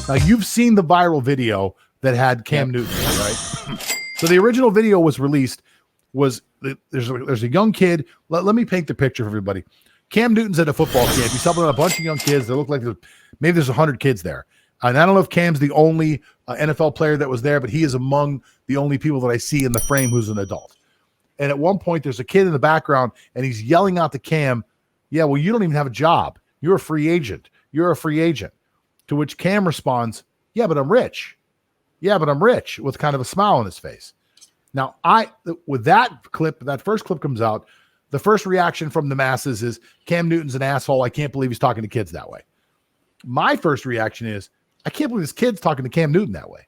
Now, you've seen the viral video that had Cam Newton, right? So the original video was released. There's a young kid. Let me paint the picture for everybody. Cam Newton's at a football camp. He's helping out a bunch of young kids. They look like maybe there's 100 kids there. And I don't know if Cam's the only NFL player that was there, but he is among the only people that I see in the frame who's an adult. And at one point, there's a kid in the background, and he's yelling out to Cam, "Yeah, well, you don't even have a job. You're a free agent. You're a free agent." To which Cam responds, "Yeah, but I'm rich. Yeah, but I'm rich," with kind of a smile on his face. Now, with that clip, that first clip comes out, the first reaction from the masses is, Cam Newton's an asshole. I can't believe he's talking to kids that way. My first reaction is, I can't believe this kid's talking to Cam Newton that way.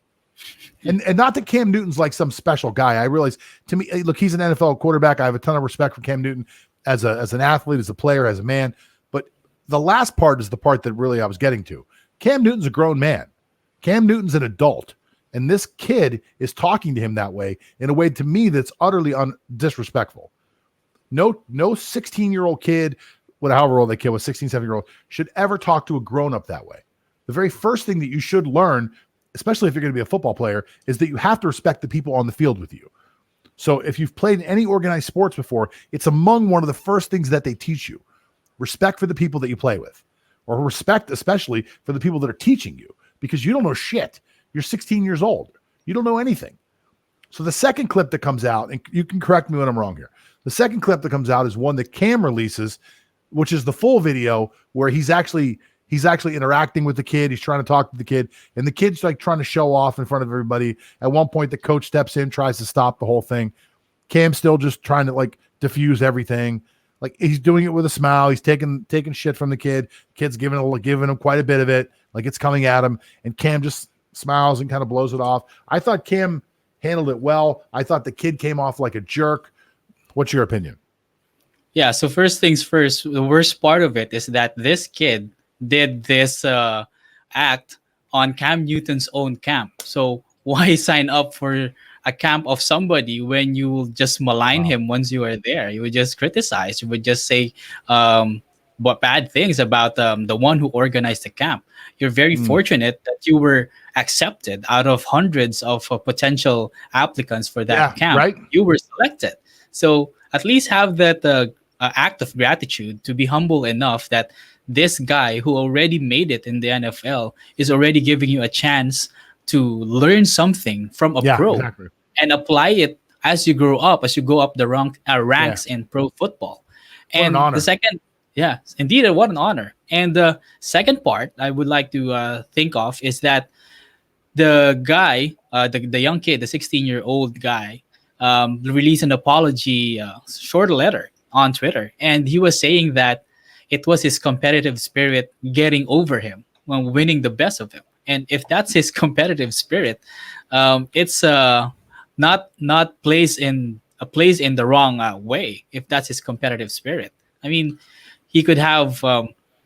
And not that Cam Newton's like some special guy. I realize, to me, look, he's an NFL quarterback. I have a ton of respect for Cam Newton as an athlete, as a player, as a man. But the last part is the part that really I was getting to. Cam Newton's a grown man. Cam Newton's an adult. And this kid is talking to him that way in a way, to me, that's utterly disrespectful. No 16-year-old kid, however old that kid was, 16, 17-year-old, should ever talk to a grown-up that way. The very first thing that you should learn, especially if you're going to be a football player, is that you have to respect the people on the field with you. So if you've played any organized sports before, it's among one of the first things that they teach you. Respect for the people that you play with, or respect especially for the people that are teaching you, because you don't know shit. You're 16 years old. You don't know anything. So the second clip that comes out, and you can correct me when I'm wrong here, the second clip that comes out is one that Cam releases, which is the full video where he's actually interacting with the kid. He's trying to talk to the kid, and the kid's like trying to show off in front of everybody. At one point, the coach steps in, tries to stop the whole thing. Cam's still just trying to like diffuse everything. Like, he's doing it with a smile. He's taking shit from the kid. Kid's giving him quite a bit of it. Like, it's coming at him, and Cam just smiles and kind of blows it off. I thought Cam handled it well. I thought the kid came off like a jerk. What's your opinion? Yeah, so first things first, the worst part of it is that this kid did this act on Cam Newton's own camp. So why sign up for a camp of somebody when you will just malign him once you are there? You would just criticize. You would just say bad things about the one who organized the camp. You're very fortunate that you were accepted out of hundreds of potential applicants for that camp. Right? You were selected. So at least have that act of gratitude, to be humble enough that this guy who already made it in the NFL is already giving you a chance to learn something from a pro and apply it as you grow up, as you go up the ranks in pro football. And the second, indeed, what an honor. And the second part I would like to think of is that the guy, the young kid, the 16-year-old guy, released an apology, short letter on Twitter. And he was saying that it was his competitive spirit getting over him when winning the best of him. And if that's his competitive spirit, it's not placed in the wrong way. If that's his competitive spirit, I mean, he could have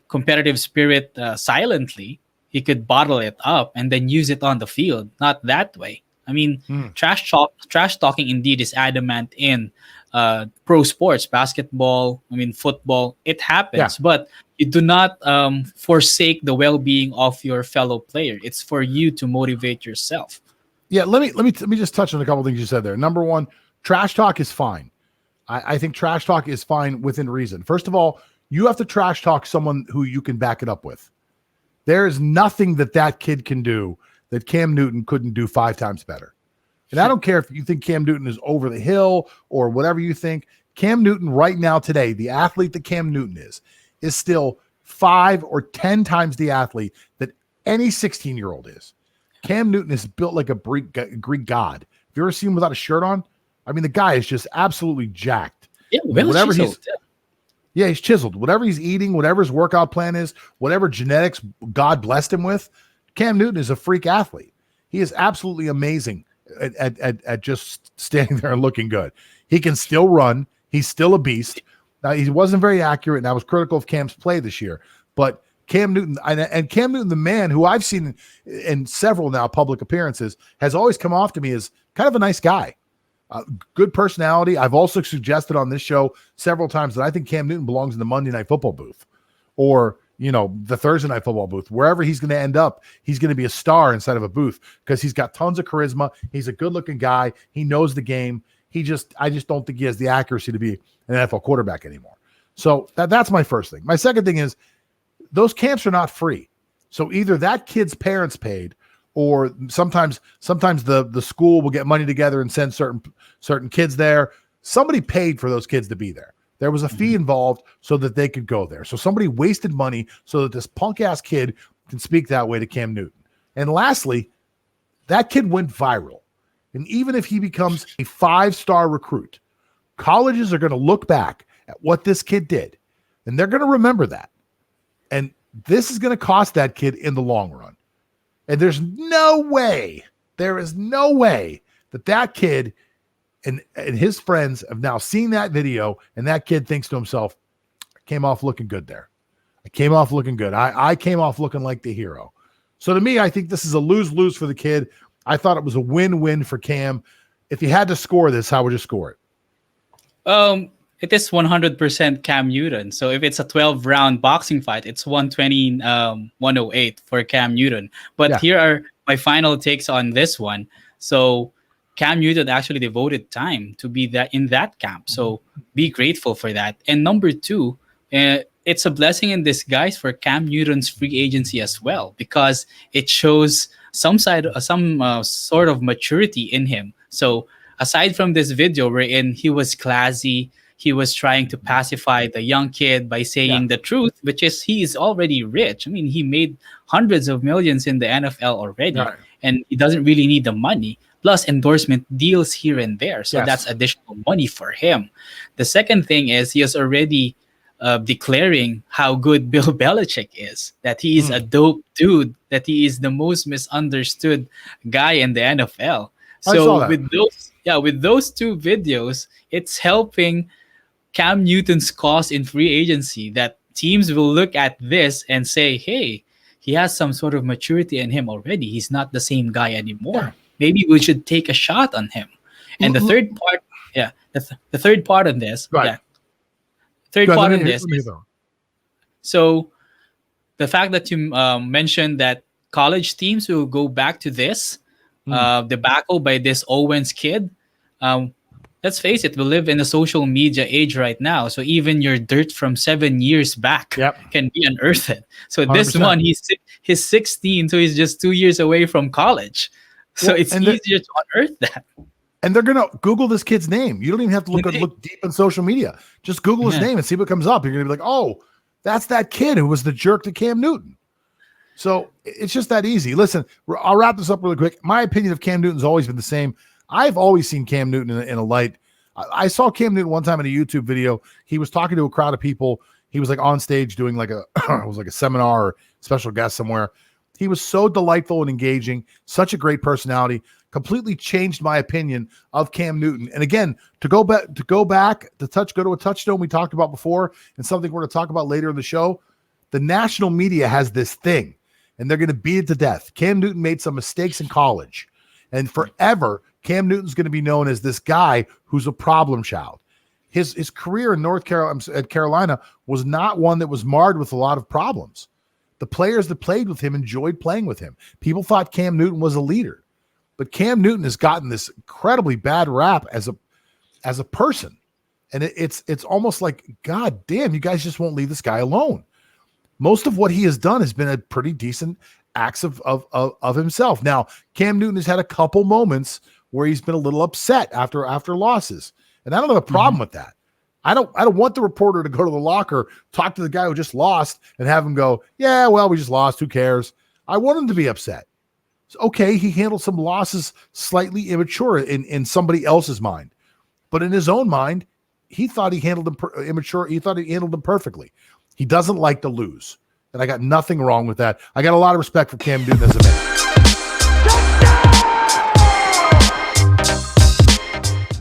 competitive spirit silently. He could bottle it up and then use it on the field. Not that way. I mean, trash talking indeed is adamant in pro sports, basketball, football. It happens, but you do not forsake the well-being of your fellow player. It's for you to motivate yourself. Yeah, let me just touch on a couple of things you said there. Number one, trash talk is fine. I think trash talk is fine within reason. First of all, you have to trash talk someone who you can back it up with. There is nothing that kid can do that Cam Newton couldn't do 5 times better. And I don't care if you think Cam Newton is over the hill or whatever you think. Cam Newton right now today, the athlete that Cam Newton is still 5 or 10 times the athlete that any 16-year-old is. Cam Newton is built like a Greek god. Have you ever seen him without a shirt on? I mean, the guy is just absolutely jacked. Yeah, whatever he's chiseled. Whatever he's eating, whatever his workout plan is, whatever genetics God blessed him with, Cam Newton is a freak athlete. He is absolutely amazing at just standing there and looking good. He can still run. He's still a beast. Now, he wasn't very accurate, and I was critical of Cam's play this year. But Cam Newton, and Cam Newton, the man who I've seen in several now public appearances, has always come off to me as kind of a nice guy. Good personality. I've also suggested on this show several times that I think Cam Newton belongs in the Monday Night Football booth, or the Thursday night football booth, wherever he's going to end up, he's going to be a star inside of a booth because he's got tons of charisma. He's a good looking guy. He knows the game. I just don't think he has the accuracy to be an NFL quarterback anymore. So that's my first thing. My second thing is those camps are not free. So either that kid's parents paid, or sometimes the school will get money together and send certain kids there. Somebody paid for those kids to be there. There was a fee involved so that they could go there. So somebody wasted money so that this punk ass kid can speak that way to Cam Newton. And lastly, that kid went viral. And even if he becomes a 5-star recruit, colleges are going to look back at what this kid did, and they're going to remember that. And this is going to cost that kid in the long run. And there is no way that kid and his friends have now seen that video, and that kid thinks to himself, I came off looking good there. I came off looking good. I came off looking like the hero. So to me, I think this is a lose-lose for the kid. I thought it was a win-win for Cam. If you had to score this, how would you score it? It is 100% Cam Newton. So if it's a 12-round boxing fight, it's 120, 108 for Cam Newton. But Here are my final takes on this one. So Cam Newton actually devoted time to be in that camp. So be grateful for that. And number two, it's a blessing in disguise for Cam Newton's free agency as well, because it shows some sort of maturity in him. So aside from this video wherein he was classy, he was trying to pacify the young kid by saying the truth, which is he is already rich. I mean, he made hundreds of millions in the NFL already, and he doesn't really need the money, plus endorsement deals here and there. So that's additional money for him. The second thing is he is already declaring how good Bill Belichick is, that he is a dope dude, that he is the most misunderstood guy in the NFL. So with those two videos, it's helping Cam Newton's cause in free agency, that teams will look at this and say, hey, he has some sort of maturity in him already. He's not the same guy anymore. Yeah. Maybe we should take a shot on him. And the third part, the third part of this, so the fact that you mentioned that college teams will go back to this debacle by this Owens kid, let's face it, we live in a social media age right now. So even your dirt from 7 years back can be unearthed. So 100%. This one, he's 16, so he's just 2 years away from college. So it's easier to unearth that. And they're going to Google this kid's name. You don't even have to look deep in social media. Just Google his name and see what comes up. You're going to be like, oh, that's that kid who was the jerk to Cam Newton. So it's just that easy. Listen, I'll wrap this up really quick. My opinion of Cam Newton's always been the same. I've always seen Cam Newton in a light. I saw Cam Newton one time in a YouTube video. He was talking to a crowd of people. He was like on stage doing like it was like a seminar or special guest somewhere. He was so delightful and engaging, such a great personality, completely changed my opinion of Cam Newton. And again, go to a touchstone we talked about before and something we're going to talk about later in the show. The national media has this thing, and they're going to beat it to death. Cam Newton made some mistakes in college, and forever, Cam Newton's going to be known as this guy who's a problem child. His career in North Carolina was not one that was marred with a lot of problems. The players that played with him enjoyed playing with him. People thought Cam Newton was a leader, but Cam Newton has gotten this incredibly bad rap as a person, and it's almost like, God damn, you guys just won't leave this guy alone. Most of what he has done has been a pretty decent acts of himself. Now, Cam Newton has had a couple moments where he's been a little upset after losses, and I don't have a problem with that. I don't want the reporter to go to the locker, talk to the guy who just lost, and have him go, yeah, well, we just lost. Who cares? I want him to be upset. So, okay, he handled some losses slightly immature in somebody else's mind, but in his own mind, he thought he handled them immature. He thought he handled them perfectly. He doesn't like to lose, and I got nothing wrong with that. I got a lot of respect for Cam Newton as a man.